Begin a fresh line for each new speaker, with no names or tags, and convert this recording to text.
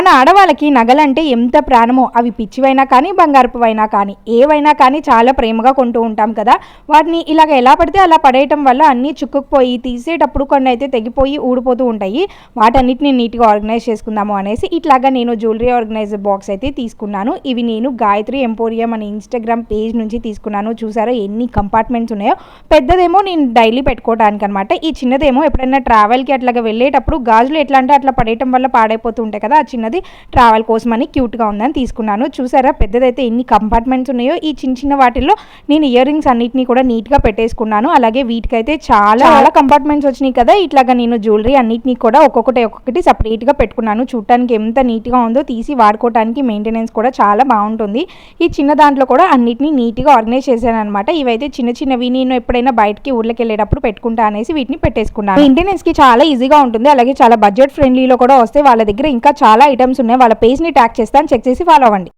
మన ఆడవాళ్ళకి నగలంటే ఎంత ప్రాణమో, అవి పిచ్చివైనా కానీ బంగారపువైనా కానీ ఏవైనా కానీ చాలా ప్రేమగా కొంటూ ఉంటాం కదా. వాటిని ఇలాగ ఎలా పడితే అలా పడేయటం వల్ల అన్నీ చుక్కుకుపోయి తీసేటప్పుడు కొన్ని అయితే తెగిపోయి ఊడిపోతూ ఉంటాయి. వాటన్నిటిని నీట్గా ఆర్గనైజ్ చేసుకుందాము అనేసి ఇట్లాగా నేను జ్యువెలరీ ఆర్గనైజర్ బాక్స్ అయితే తీసుకున్నాను. ఇవి నేను గాయత్రి ఎంపోరియం అనే ఇన్స్టాగ్రామ్ పేజ్ నుంచి తీసుకున్నాను. చూసారా ఎన్ని కంపార్ట్మెంట్స్ ఉన్నాయో. పెద్దదేమో నేను డైలీ పెట్టుకోవడానికి అనమాట. ఈ చిన్నదేమో ఎప్పుడైనా ట్రావెల్కి అట్లాగా వెళ్ళేటప్పుడు గాజులు ఎట్లా అంటే అట్లా పడేయటం వల్ల పాడైపోతూ ఉంటాయి కదా. చిన్నది ట్రావెల్ కోసం అని క్యూట్గా ఉందని తీసుకున్నాను. చూసారా పెద్దదైతే ఎన్ని కంపార్ట్మెంట్స్ ఉన్నాయో. ఈ చిన్న చిన్న వాటిల్లో నేను ఇయర్ రింగ్స్ అన్నిటిని కూడా నీట్గా పెట్టేసుకున్నాను. అలాగే వీటికైతే చాలా కంపార్ట్మెంట్స్ వచ్చినాయి కదా. ఇట్లాగా నేను జ్యువెలరీ అన్నిటినీ కూడా ఒక్కొక్కటి సపరేట్గా పెట్టుకున్నాను. చూడటానికి ఎంత నీట్గా ఉందో, తీసి వాడుకోవడానికి మెయింటెనెన్స్ కూడా చాలా బాగుంటుంది. ఈ చిన్న దాంట్లో కూడా అన్నిటినీ నీట్గా ఆర్గనైజ్ చేశాను అనమాట. ఇవైతే చిన్న చిన్నవి నేను ఎప్పుడైనా బయటకి ఊర్లోకి వెళ్ళేటప్పుడు పెట్టుకుంటా అనేసి వీటిని పెట్టేసుకున్నాను. మెయింటెనెన్స్కి చాలా ఈజీగా ఉంటుంది. అలాగే చాలా బడ్జెట్ ఫ్రెండ్లీలో కూడా వస్తే వాళ్ళ దగ్గర ఇంకా చాలా ఐటమ్స్ ఉన్నాయి. వాళ్ళ పేజ్ని ట్యాగ్ చేస్తాను, చెక్ చేసి ఫాలో అవ్వండి.